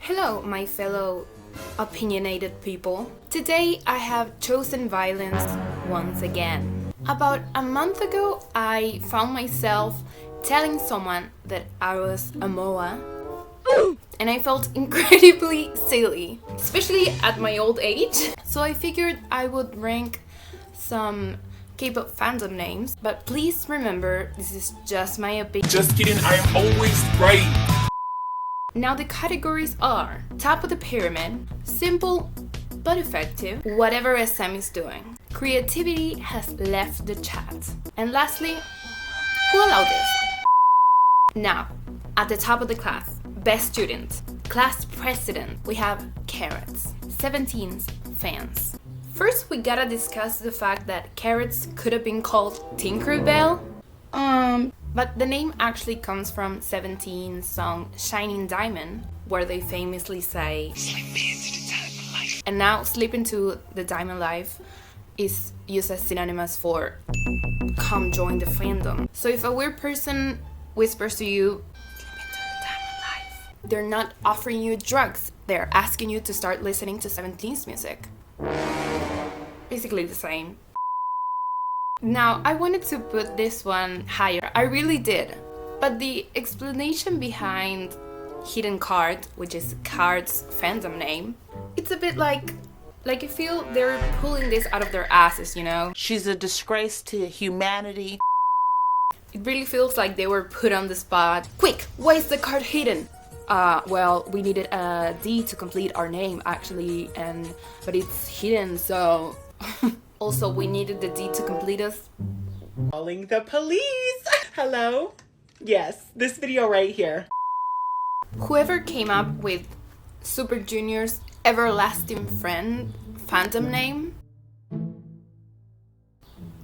Hello, my fellow opinionated people. Today I have chosen violence once again. About a month ago, I found myself telling someone that I was a MOA, and I felt incredibly silly, especially at my old age. So I figured I would rank some K-pop fandom names, but please remember, this is just my opinion. Just kidding, I am always right. Now the categories are top of the pyramid, simple but effective, whatever SM is doing. Creativity has left the chat. And lastly, who allowed this? Now, at the top of the class, best student, class president, we have Carrots, 17's fans. First, we gotta discuss the fact that Carrots could have been called Tinkerbell. But the name actually comes from 17's song Shining Diamond, where they famously say "Slip into the diamond life." And now slip into the diamond life is used as synonymous for come join the fandom. So if a weird person whispers to you slip into the diamond life, they're not offering you drugs, they're asking you to start listening to 17's music. Basically the same. Now, I wanted to put this one higher, I really did, but the explanation behind Hidden Card, which is Card's fandom name, it's a bit like I feel they're pulling this out of their asses, you know? She's a disgrace to humanity. It really feels like they were put on the spot. Quick, why is the card hidden? Well, we needed a D to complete our name, actually, but it's hidden, so... Also, we needed the D to complete us. Calling the police! Hello? Yes, this video right here. Whoever came up with Super Junior's Everlasting Friend fandom name?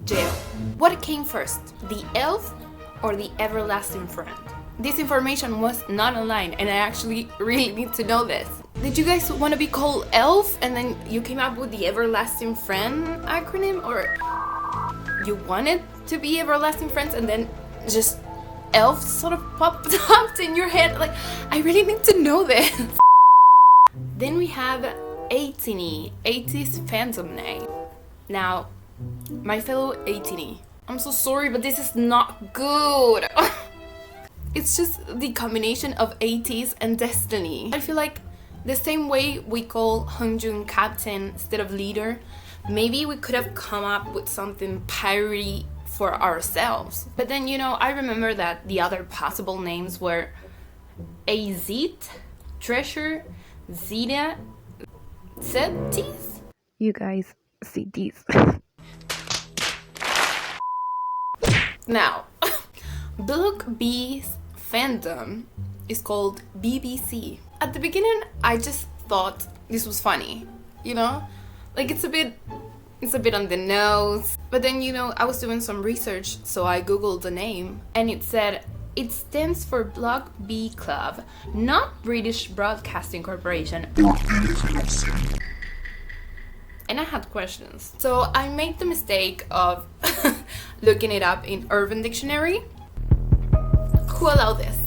Jail. What came first, the elf or the Everlasting Friend? This information was not online and I actually really need to know this. Did you guys want to be called Elf and then you came up with the Everlasting Friend acronym? Or you wanted to be Everlasting Friends and then just Elf sort of popped up in your head? Like, I really need to know this. Then we have 18E, 80's fandom name. Now, my fellow 18E, I'm so sorry, but this is not good. It's just the combination of 80s and Destiny. I feel like the same way we call Hunjun captain instead of leader, maybe we could have come up with something piratey for ourselves. But then, you know, I remember that the other possible names were Azit, Treasure, Zeta, Zetis? You guys see these. Now, Block B's fandom is called BBC. At the beginning, I just thought this was funny, you know? Like, it's a bit on the nose. But then, you know, I was doing some research, so I googled the name, and it said it stands for Block B Club, not British Broadcasting Corporation. And I had questions. So I made the mistake of looking it up in Urban Dictionary. Who allowed this?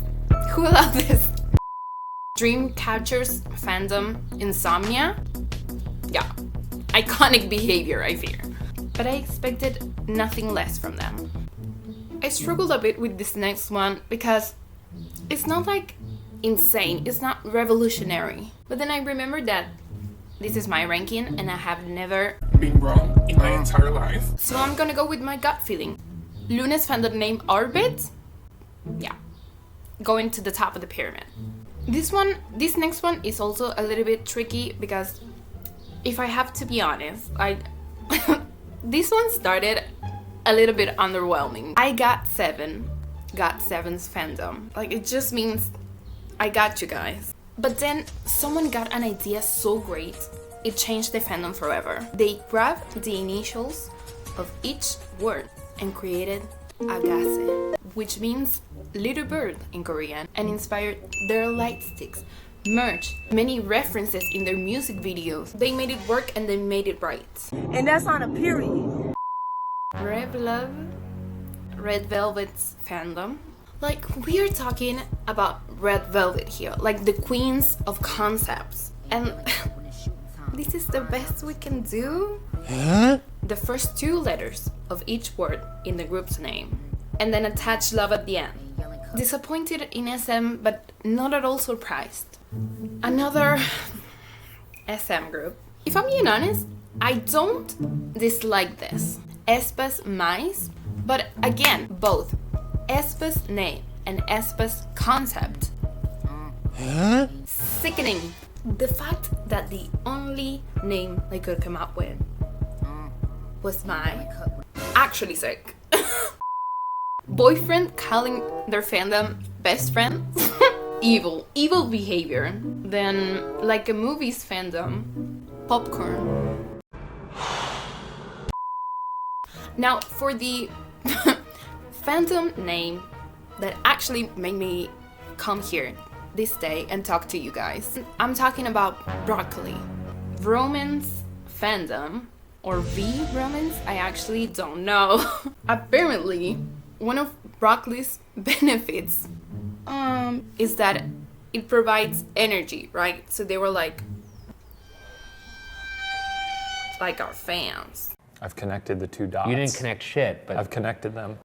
Who allowed this? Dreamcatcher's fandom, Insomnia? Yeah, iconic behavior, I fear. But I expected nothing less from them. I struggled a bit with this next one because it's not like insane, it's not revolutionary. But then I remembered that this is my ranking and I have never Been wrong in my entire life. So I'm gonna go with my gut feeling. Luna's fandom name Orbit? Yeah, going to the top of the pyramid. This next one is also a little bit tricky because if I have to be honest, this one started a little bit underwhelming. I got 7's fandom. Like, it just means I got you guys. But then someone got an idea so great, it changed the fandom forever. They grabbed the initials of each word and created Agase, which means little bird in Korean, and inspired their light sticks, merch, many references in their music videos. They made it work and they made it right. And that's on a period. Rev Love, Red Velvet's fandom, Like, we are talking about Red Velvet here, like the queens of concepts. And this is the best we can do? Huh? The first 2 letters of each word in the group's name, and then attach love at the end. Disappointed in SM, but not at all surprised. Another SM group. If I'm being honest, I don't dislike this. aespa's mais, but again, both aespa's name and aespa's concept. Huh? Sickening. The fact that the only name they could come up with was my actually sick. Boyfriend calling their fandom best friend. evil behavior. Then, like a movie's fandom, popcorn. Now, for the fandom name that actually made me come here this day and talk to you guys, I'm talking about broccoli. Romance fandom, or V-romance, I actually don't know. Apparently, one of broccoli's benefits is that it provides energy, right? So they were like our fans. I've connected the 2 dots. You didn't connect shit, but I've connected them.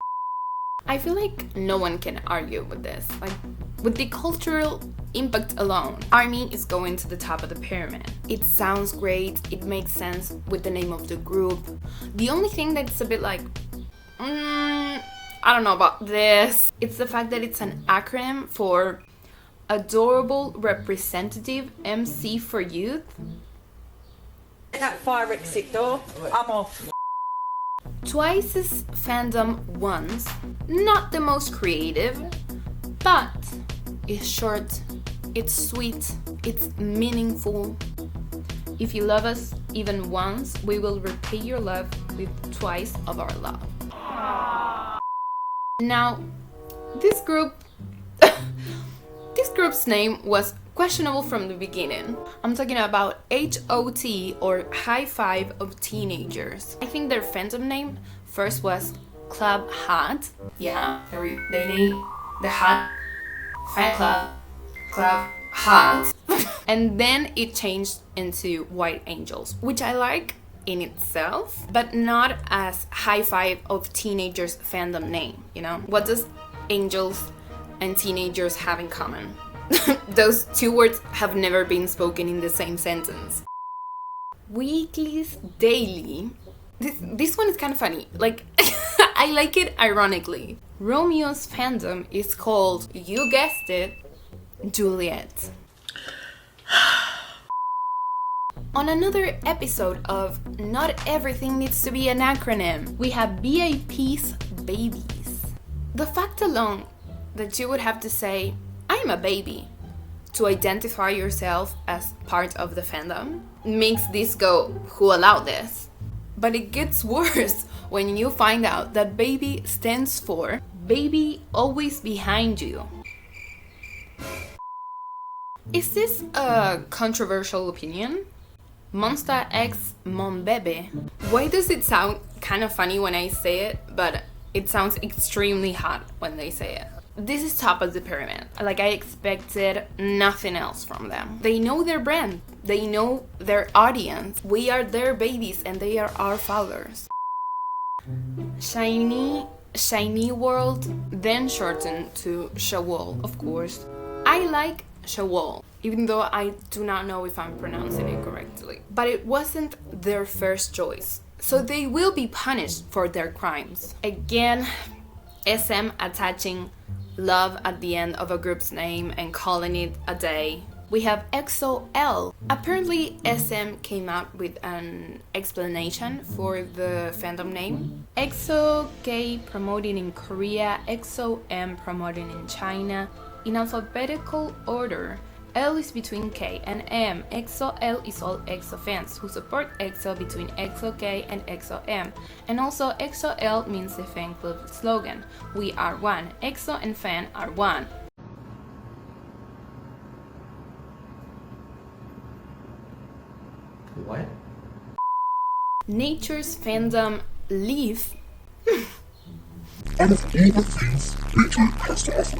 I feel like no one can argue with this. Like, with the cultural impact alone, ARMY is going to the top of the pyramid. It sounds great, it makes sense with the name of the group. The only thing that's a bit like, I don't know about this, it's the fact that it's an acronym for Adorable Representative MC for Youth. That fire exit door, I'm off. Twice's fandom once, not the most creative, but it's short, it's sweet, it's meaningful. If you love us even once, we will repay your love with twice of our love. Now, this group's name was questionable from the beginning. I'm talking about HOT, or High Five of Teenagers. I think their fandom name first was Club Hot. Yeah, they named the Hot fan Club Hot. And then it changed into White Angels, which I like in itself, but not as High Five of Teenagers fandom name, you know? What does angels and teenagers have in common? Those 2 words have never been spoken in the same sentence. Weekly's Daily. This one is kind of funny. Like, I like it ironically. Romeo's fandom is called, you guessed it, Juliet. On another episode of Not Everything Needs to Be an Acronym, we have BAP's Babies. The fact alone that you would have to say, I am a baby, to identify yourself as part of the fandom makes this go, who allowed this? But it gets worse when you find out that baby stands for Baby Always Behind You. Is this a controversial opinion? Monsta x Mon Bebe. Why does it sound kind of funny when I say it, but it sounds extremely hot when they say it? This is top of the pyramid. Like, I expected nothing else from them. They know their brand. They know their audience. We are their babies and they are our fathers. Shiny World, then shortened to Shawol, of course. I like Shawol, even though I do not know if I'm pronouncing it correctly. But it wasn't their first choice, so they will be punished for their crimes. Again, SM attaching love at the end of a group's name and calling it a day. We have XOL. Apparently, SM came out with an explanation for the fandom name. EXO-K promoting in Korea, EXO-M promoting in China. In alphabetical order, L is between K and M. EXO-L is all EXO fans who support EXO between EXO-K and EXO-M. And also, EXO-L means the fan club slogan, we are one. EXO and fan are one. what? Nature's fandom Leaf. out of all the things BT has to offer.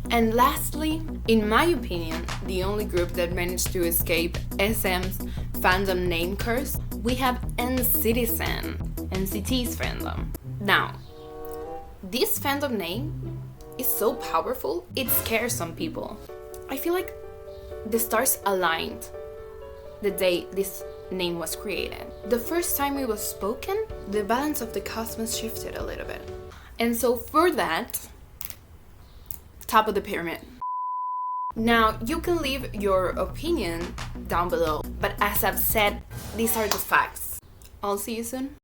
And lastly, in my opinion, the only group that managed to escape SM's fandom name curse, we have NCT's fandom. Now, this fandom name is so powerful, it scares some people. I feel like the stars aligned the day this name was created. The first time it was spoken, the balance of the cosmos shifted a little bit. And so for that, top of the pyramid. Now, you can leave your opinion down below, but as I've said, these are the facts. I'll see you soon.